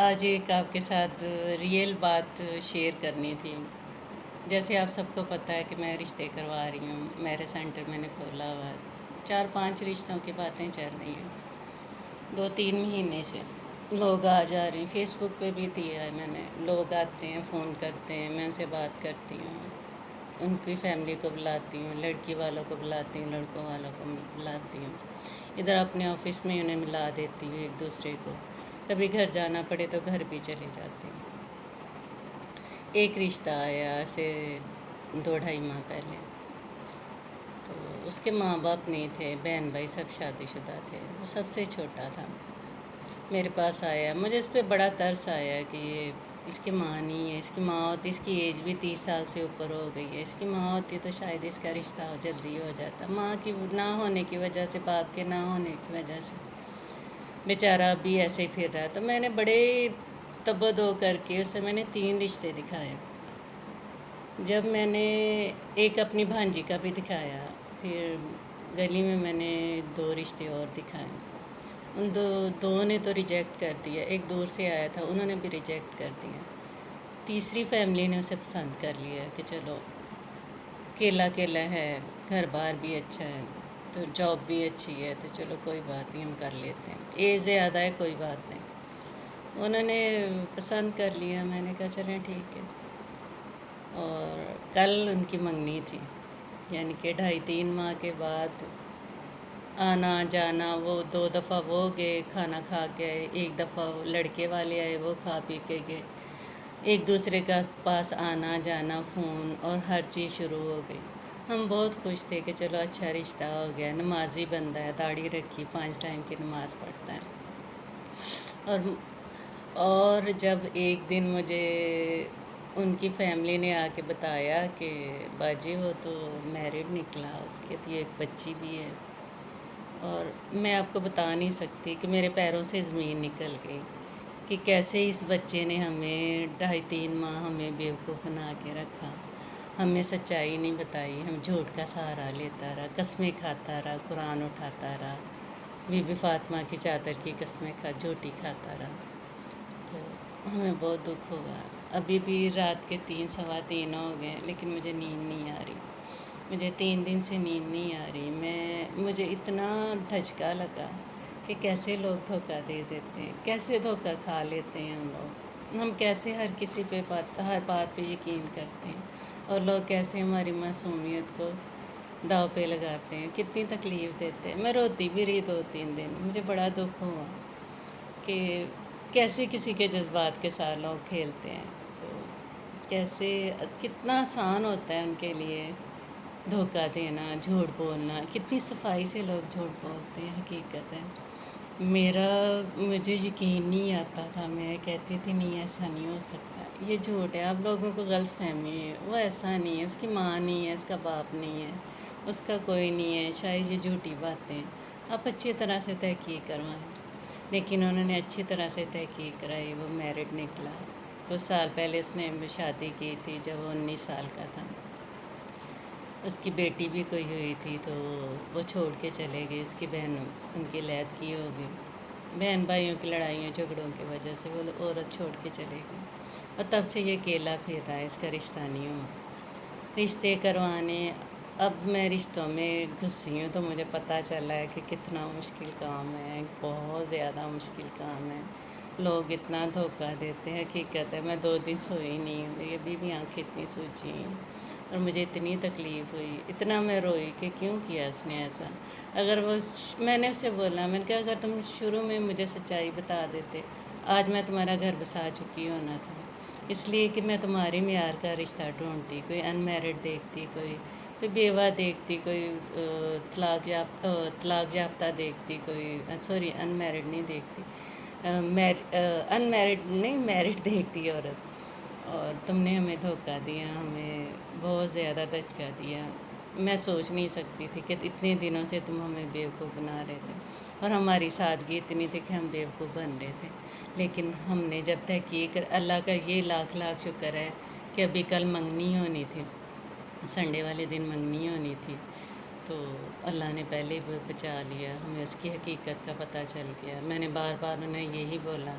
آج ایک آپ کے ساتھ ریئل بات شیئر کرنی تھی۔ جیسے آپ سب کو پتہ ہے کہ میں رشتے کروا رہی ہوں، میرے سینٹر میں نے کھولا ہوا ہے۔ 4-5 رشتوں کی باتیں چل رہی ہیں 2-3 مہینے سے۔ لوگ آ جا رہے ہیں، فیس بک پہ بھی دیا ہے میں نے، لوگ آتے ہیں، فون کرتے ہیں، میں ان سے بات کرتی ہوں، ان کی فیملی کو بلاتی ہوں، لڑکی والوں کو بلاتی ہوں، لڑکوں والوں کو بلاتی ہوں، ادھر اپنے آفس میں انہیں ملا دیتی ہوں ایک دوسرے کو، کبھی گھر جانا پڑے تو گھر بھی چلے جاتی ہوں۔ ایک رشتہ آیا سے 2-2.5 ماہ پہلے، تو اس کے ماں باپ نہیں تھے، بہن بھائی سب شادی شدہ تھے، وہ سب سے چھوٹا تھا، میرے پاس آیا۔ مجھے اس پہ بڑا ترس آیا کہ یہ اس کی ماں نہیں ہے، اس کی ماں ہوتی، اس کی ایج بھی 30 سال سے اوپر ہو گئی ہے، اس کی ماں ہوتی تو شاید اس کا رشتہ جلدی ہو جاتا۔ ماں کی نہ ہونے کی وجہ سے، باپ کے نہ ہونے کی وجہ سے بیچارہ اب بھی ایسے ہی پھر رہا ہے۔ تو میں نے بڑے تبدو کر کے اسے میں نے 3 رشتے دکھائے۔ جب میں نے ایک اپنی بھانجی کا بھی دکھایا، پھر گلی میں میں نے 2 رشتے اور دکھائے، ان دو نے تو ریجیکٹ کر دیا، ایک دور سے آیا تھا، انہوں نے بھی ریجیکٹ کر دیا۔ تیسری فیملی نے اسے پسند کر لیا کہ چلو کیلا کیلا ہے، گھر بار بھی اچھا ہے، تو جاب بھی اچھی ہے، تو چلو کوئی بات نہیں، ہم کر لیتے ہیں، ایج زیادہ ہے کوئی بات نہیں۔ انہوں نے پسند کر لیا، میں نے کہا چلیں ٹھیک ہے۔ اور کل ان کی منگنی تھی، یعنی کہ 2.5-3 ماہ کے بعد آنا جانا، وہ 2 دفعہ وہ گئے کھانا کھا کے آئے، ایک دفعہ لڑکے والے آئے، وہ کھا پی کے گئے، ایک دوسرے کا پاس آنا جانا، فون اور ہر چیز شروع ہو گئی۔ ہم بہت خوش تھے کہ چلو اچھا رشتہ ہو گیا، نمازی بندہ ہے، داڑھی رکھی، 5 ٹائم کی نماز پڑھتا ہے۔ اور جب ایک دن مجھے ان کی فیملی نے آ کے بتایا کہ باجی وہ تو میرڈ نکلا، اس کے تو ایک بچی بھی ہے، اور میں آپ کو بتا نہیں سکتی کہ میرے پیروں سے زمین نکل گئی کہ کیسے اس بچے نے ہمیں 2.5-3 ماہ ہمیں بیوقوف بنا کے رکھا، ہمیں سچائی نہیں بتائی، ہم جھوٹ کا سہارا لیتا رہا، قسمیں کھاتا رہا، قرآن اٹھاتا رہا، بی بی فاطمہ کی چادر کی قسمیں جھوٹی کھاتا رہا، تو ہمیں بہت دکھ ہوا۔ ابھی بھی رات کے 3-3:15 ہو گئے ہیں، لیکن مجھے نیند نہیں آ رہی، مجھے 3 دن سے نیند نہیں آ رہی۔ مجھے اتنا دھچکا لگا کہ کیسے لوگ دھوکہ دے دیتے ہیں، کیسے دھوکہ کھا لیتے ہیں ہم کیسے ہر کسی پہ ہر بات پہ یقین کرتے ہیں، اور لوگ کیسے ہماری معصومیت کو داؤ پہ لگاتے ہیں، کتنی تکلیف دیتے ہیں۔ میں روتی بھی رہی 2-3 دن، مجھے بڑا دکھ ہوا کہ کیسے کسی کے جذبات کے ساتھ لوگ کھیلتے ہیں، تو کیسے کتنا آسان ہوتا ہے ان کے لیے دھوکہ دینا، جھوٹ بولنا، کتنی صفائی سے لوگ جھوٹ بولتے ہیں۔ حقیقت ہے مجھے یقین نہیں آتا تھا، میں کہتی تھی نہیں ایسا نہیں ہو سکتا، یہ جھوٹ ہے، آپ لوگوں کو غلط فہمی ہے، وہ ایسا نہیں ہے، اس کی ماں نہیں ہے، اس کا باپ نہیں ہے، اس کا کوئی نہیں ہے، شاید یہ جھوٹی باتیں، آپ اچھی طرح سے تحقیق کروائیں۔ لیکن انہوں نے اچھی طرح سے تحقیق کرائی، وہ میرڈ نکلا۔ کچھ سال پہلے اس نے شادی کی تھی جب وہ 19 سال کا تھا، اس کی بیٹی بھی کوئی ہوئی تھی، تو وہ چھوڑ کے چلے گئے، اس کی بہن ان کی علیحدگی کی ہوگی، بہن بھائیوں کی لڑائیوں جھگڑوں کی وجہ سے وہ عورت چھوڑ کے چلے گئی، اور تب سے یہ اکیلا پھر رہا ہے، اس کا رشتہ نہیں ہوا۔ رشتے کروانے، اب میں رشتوں میں گھسی ہوں تو مجھے پتہ چلا ہے کہ کتنا مشکل کام ہے، بہت زیادہ مشکل کام ہے، لوگ اتنا دھوکہ دیتے ہیں۔ حقیقت ہے میں 2 دن سوئی نہیں ہوں، میری ابھی بھی آنکھیں اتنی سوجی ہیں، اور مجھے اتنی تکلیف ہوئی، اتنا میں روئی کہ کیوں کیا اس نے ایسا۔ اگر میں نے اسے بولا، میں نے کہا اگر تم شروع میں مجھے سچائی بتا دیتے، آج میں تمہارا گھر بسا چکی ہونا تھا، اس لیے کہ میں تمہارے معیار کا رشتہ ڈھونڈتی، کوئی ان میرڈ دیکھتی، کوئی بیوہ دیکھتی، کوئی طلاق یافتہ دیکھتی، کوئی ان میرڈ نہیں دیکھتی، ان میرڈ نہیں، میرڈ دیکھتی عورت، اور تم نے ہمیں دھوکہ دیا، ہمیں بہت زیادہ دھچکا دیا۔ میں سوچ نہیں سکتی تھی کہ اتنے دنوں سے تم ہمیں بیوقوف بنا رہے تھے، اور ہماری سادگی اتنی تھی کہ ہم بیوقوف بن رہے تھے، لیکن ہم نے جب تحقیق، اللہ کا یہ لاکھ لاکھ شکر ہے کہ ابھی کل منگنی ہونی تھی، سنڈے والے دن منگنی ہونی تھی، تو اللہ نے پہلے بچا لیا، ہمیں اس کی حقیقت کا پتہ چل گیا۔ میں نے بار بار انہیں یہی بولا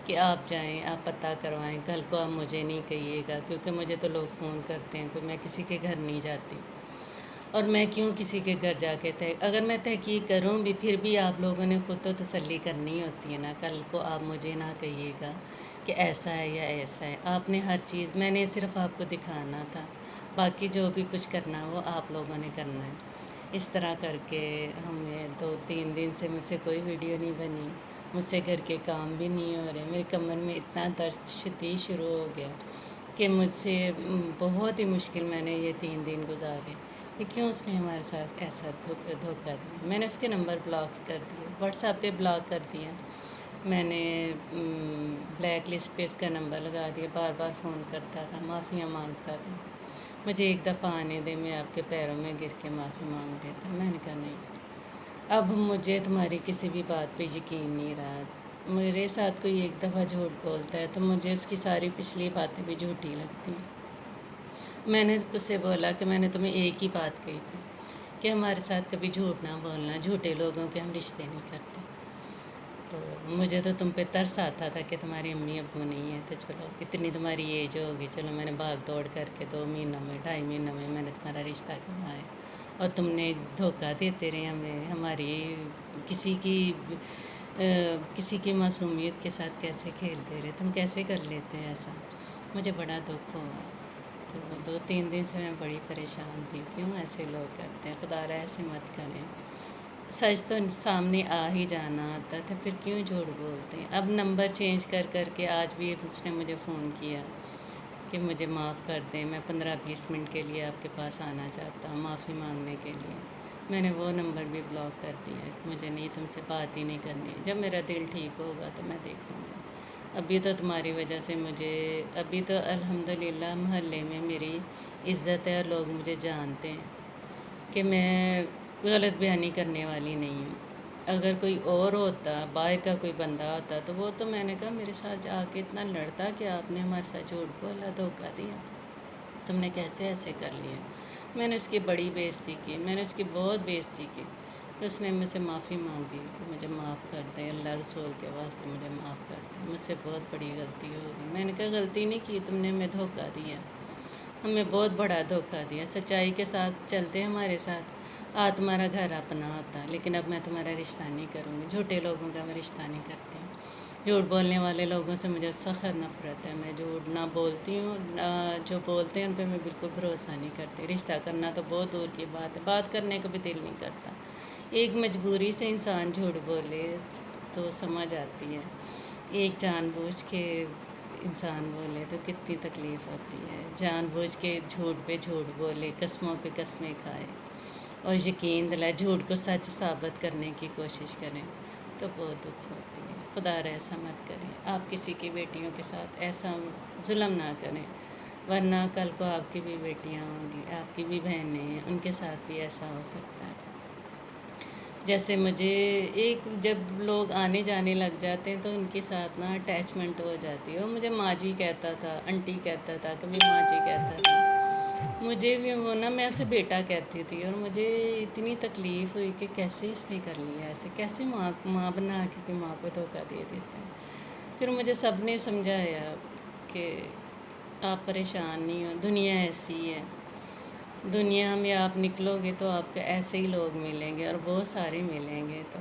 کہ آپ جائیں، آپ پتہ کروائیں، کل کو آپ مجھے نہیں کہیے گا، کیونکہ مجھے تو لوگ فون کرتے ہیں، کوئی میں کسی کے گھر نہیں جاتی، اور میں کیوں کسی کے گھر جا کے اگر میں تحقیق کروں بھی پھر بھی آپ لوگوں نے خود تو تسلی کرنی ہوتی ہے نا، کل کو آپ مجھے نہ کہیے گا کہ ایسا ہے یا ایسا ہے، آپ نے ہر چیز، میں نے صرف آپ کو دکھانا تھا، باقی جو بھی کچھ کرنا وہ آپ لوگوں نے کرنا ہے۔ اس طرح کر کے ہمیں 2-3 دن سے مجھ سے کوئی ویڈیو نہیں بنی، مجھ سے گھر کے کام بھی نہیں ہو رہے، میری کمر میں اتنا درد شدید شروع ہو گیا کہ مجھ سے بہت ہی مشکل میں نے یہ 3 دن گزارے کہ کیوں اس نے ہمارے ساتھ ایسا دھوکہ دیا۔ میں نے اس کے نمبر بلاک کر دیے، واٹس ایپ پہ بلاک کر دیا، میں نے بلیک لسٹ پہ اس کا نمبر لگا دیا، بار بار فون کرتا تھا، معافیاں مانگتا تھا، مجھے ایک دفعہ آنے دے، میں آپ کے پیروں میں گر کے معافی مانگ لیتا۔ میں نے کہا نہیں، اب مجھے تمہاری کسی بھی بات پہ یقین نہیں رہا، میرے ساتھ کوئی ایک دفعہ جھوٹ بولتا ہے تو مجھے اس کی ساری پچھلی باتیں بھی جھوٹی لگتی ہیں۔ میں نے اس سے بولا کہ میں نے تمہیں ایک ہی بات کہی تھی کہ ہمارے ساتھ کبھی جھوٹ نہ بولنا، جھوٹے لوگوں کے ہم رشتے نہیں کرتے، تو مجھے تو تم پہ ترس آتا تھا کہ تمہاری امی ابو نہیں ہیں، تو چلو اتنی تمہاری ایج ہوگی، چلو میں نے بھاگ دوڑ کر کے 2 مہینوں میں 2.5 مہینوں میں نے تمہارا رشتہ کروایا، اور تم نے دھوکہ دیتے رہے ہمیں، ہماری کسی کی معصومیت کے ساتھ کیسے کھیلتے رہے، تم کیسے کر لیتے ہیں ایسا، مجھے بڑا دکھ ہوا۔ تو 2-3 دن سے میں بڑی پریشان تھی، کیوں ایسے لوگ کرتے ہیں، خدا را ایسے مت کریں، سچ تو سامنے آ ہی جانا آتا تھا، پھر کیوں جھوٹ بولتے ہیں۔ اب نمبر چینج کر کر کے آج بھی اس نے مجھے فون کیا کہ مجھے معاف کر دیں، میں 15-20 منٹ کے لیے آپ کے پاس آنا چاہتا ہوں معافی مانگنے کے لیے۔ میں نے وہ نمبر بھی بلاک کر دیا کہ مجھے نہیں، تم سے بات ہی نہیں کرنی، جب میرا دل ٹھیک ہوگا تو میں دیکھوں گی۔ ابھی تو تمہاری وجہ سے ابھی تو الحمدللہ محلے میں میری عزت ہے اور لوگ مجھے جانتے ہیں کہ میں غلط بیانی کرنے والی نہیں ہوں۔ اگر کوئی اور ہوتا، باہر کا کوئی بندہ ہوتا، تو وہ تو میں نے کہا میرے ساتھ جا کے اتنا لڑتا کہ آپ نے ہمارے ساتھ جھوٹ بولا، دھوکہ دیا، تم نے کیسے ایسے کر لیا۔ میں نے اس کی بڑی بے عزتی کی، میں نے اس کی بہت بے عزتی کی، پھر اس نے مجھ سے معافی مانگی کہ مجھے معاف کر دیں، اللہ رسول کے واسطے مجھے معاف کر دیں، مجھ سے بہت بڑی غلطی ہو گئی۔ میں نے کہا غلطی نہیں کی، تم نے ہمیں دھوکہ دیا، ہمیں بہت بڑا دھوکہ دیا، سچائی کے ساتھ چلتے ہمارے ساتھ، تمہارا گھر اپنا ہوتا، لیکن اب میں تمہارا رشتہ نہیں کروں گی، جھوٹے لوگوں کا میں رشتہ نہیں کرتی ہوں، جھوٹ بولنے والے لوگوں سے مجھے سخت نفرت ہے، میں جھوٹ نہ بولتی ہوں، جو بولتے ہیں ان پہ میں بالکل بھروسہ نہیں کرتی، رشتہ کرنا تو بہت دور کی بات ہے، بات کرنے کا بھی دل نہیں کرتا، ایک مجبوری سے انسان جھوٹ بولے تو سمجھ آتی ہے، ایک جان بوجھ کے انسان بولے تو کتنی تکلیف ہوتی ہے، جان بوجھ کے جھوٹ پہ جھوٹ بولے، قسموں پہ قسمیں کھائے اور یقین دلائے، جھوٹ کو سچ ثابت کرنے کی کوشش کریں تو بہت دکھ ہوتی ہے۔ خدا را ایسا مت کریں، آپ کسی کی بیٹیوں کے ساتھ ایسا ظلم نہ کریں، ورنہ کل کو آپ کی بھی بیٹیاں ہوں گی، آپ کی بھی بہنیں ہیں، ان کے ساتھ بھی ایسا ہو سکتا ہے۔ جیسے مجھے جب لوگ آنے جانے لگ جاتے ہیں تو ان کے ساتھ نا اٹیچمنٹ ہو جاتی ہے، وہ مجھے ماں جی کہتا تھا، انٹی کہتا تھا، کبھی ماں جی کہتا تھا، مجھے بھی وہ نا میں اسے بیٹا کہتی تھی، اور مجھے اتنی تکلیف ہوئی کہ کیسے اس نے کر لیا ایسے، کیسے ماں بنا کے ماں کو دھوکہ دے دیتے ہیں۔ پھر مجھے سب نے سمجھایا کہ آپ پریشان نہیں ہو، دنیا ایسی ہے، دنیا میں آپ نکلو گے تو آپ کو ایسے ہی لوگ ملیں گے اور بہت سارے ملیں گے، تو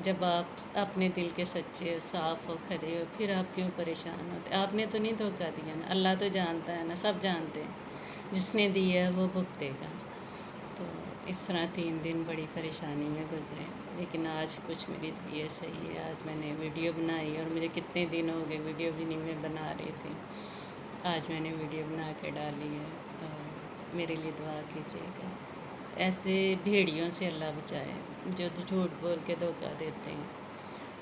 جب آپ اپنے دل کے سچے ہو، صاف ہو، کھرے ہو، پھر آپ کیوں پریشان ہوتے، آپ نے تو نہیں دھوکہ دیا نا، اللہ تو جانتا ہے نا، سب جانتے ہیں، جس نے دیا ہے وہ بھگتے گا۔ تو اس طرح 3 دن بڑی پریشانی میں گزرے، لیکن آج کچھ میری طبیعت صحیح ہے، آج میں نے ویڈیو بنائی، اور مجھے کتنے دن ہو گئے ویڈیو بھی نہیں میں بنا رہی تھی، آج میں نے ویڈیو بنا کے ڈالی ہے، اور میرے لیے دعا کیجیے گا۔ ایسے بھیڑیوں سے اللہ بچائے جو جھوٹ بول کے دھوکہ دیتے ہیں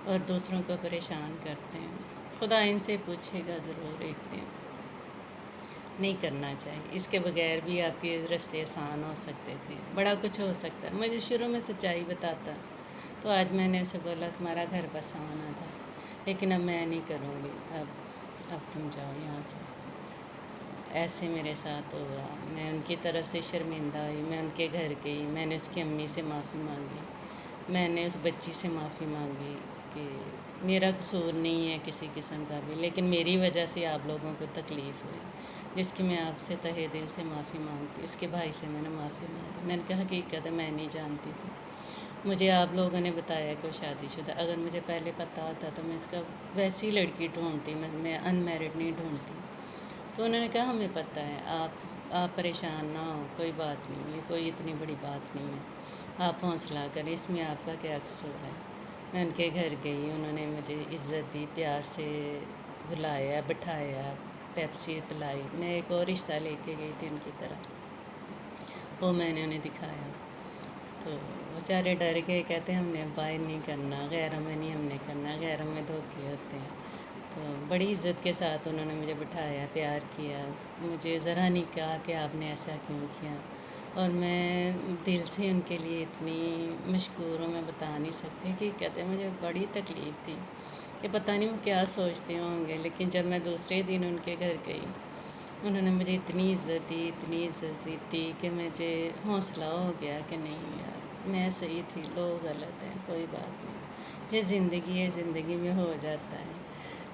اور دوسروں کو پریشان کرتے ہیں، خدا ان سے پوچھے گا ضرور ایک دن، نہیں کرنا چاہیے، اس کے بغیر بھی آپ کے راستے آسان ہو سکتے تھے، بڑا کچھ ہو سکتا ہے، مجھے شروع میں سچائی بتاتا تو آج میں نے اسے بولا تمہارا گھر بسا ہونا تھا، لیکن اب میں نہیں کروں گی، اب تم جاؤ یہاں سے۔ ایسے میرے ساتھ ہوا، میں ان کی طرف سے شرمندہ ہوئی، میں ان کے گھر گئی، میں نے اس کی امی سے معافی مانگی، میں نے اس بچی سے معافی مانگی کہ میرا قصور نہیں ہے کسی قسم کا بھی، لیکن میری وجہ سے آپ لوگوں کو تکلیف ہوئی، جس کی میں آپ سے تہہ دل سے معافی مانگتی. اس کے بھائی سے میں نے معافی مانگی. میں نے کہا حقیقت ہے میں نہیں جانتی تھی. مجھے آپ لوگوں نے بتایا کہ وہ شادی شدہ. اگر مجھے پہلے پتہ ہوتا تو میں اس کا ویسی لڑکی ڈھونڈتی، میں ان میرڈ نہیں ڈھونڈتی. تو انہوں نے کہا ہمیں پتہ ہے، آپ پریشان نہ ہو، کوئی بات نہیں ہے، کوئی اتنی بڑی بات نہیں ہے، آپ حوصلہ کریں، اس میں آپ کا کیا قصور ہے. میں ان کے گھر گئی، انہوں نے مجھے عزت دی، پیار سے بلایا، بٹھایا، پیپسی پلائی. میں ایک اور رشتہ لے کے گئی تھی ان کی طرح، وہ میں نے انہیں دکھایا. تو بیچارے ڈر گئے، کہتے ہم نے باہر نہیں کرنا، غیروں میں نہیں ہم نے کرنا، غیروں میں دھوکے ہوتے ہیں. تو بڑی عزت کے ساتھ انہوں نے مجھے بٹھایا، پیار کیا، مجھے ذرا نہیں کہا کہ آپ نے ایسا کیوں کیا. اور میں دل سے ان کے لیے اتنی مشکور ہوں، میں بتا نہیں سکتی. کہ کہتے ہیں مجھے بڑی تکلیف تھی کہ پتہ نہیں وہ کیا سوچتے ہوں گے، لیکن جب میں دوسرے دن ان کے گھر گئی، انہوں نے مجھے اتنی عزت دی، اتنی عزت دی کہ مجھے حوصلہ ہو گیا کہ نہیں یار میں صحیح تھی، لوگ غلط ہیں، کوئی بات نہیں، یہ زندگی ہے، زندگی میں ہو جاتا ہے،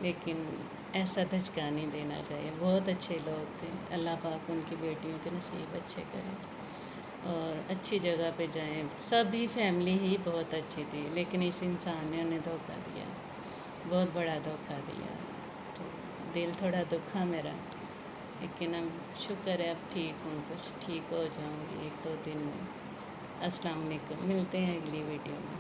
لیکن ایسا دھچکا نہیں دینا چاہیے. بہت اچھے لوگ تھے، اللہ پاک ان کی بیٹیوں کے نصیب اچھے کریں اور اچھی جگہ پہ جائیں. سبھی فیملی ہی بہت اچھی تھی، لیکن اس انسان نے انہیں دھوکہ دیا، بہت بڑا دھوکہ دیا. تو دل تھوڑا دکھا میرا، لیکن اب شکر ہے اب ٹھیک ہوں، کچھ ٹھیک ہو جاؤں گی 1-2 دن میں. السلام علیکم، ملتے ہیں اگلی ویڈیو میں.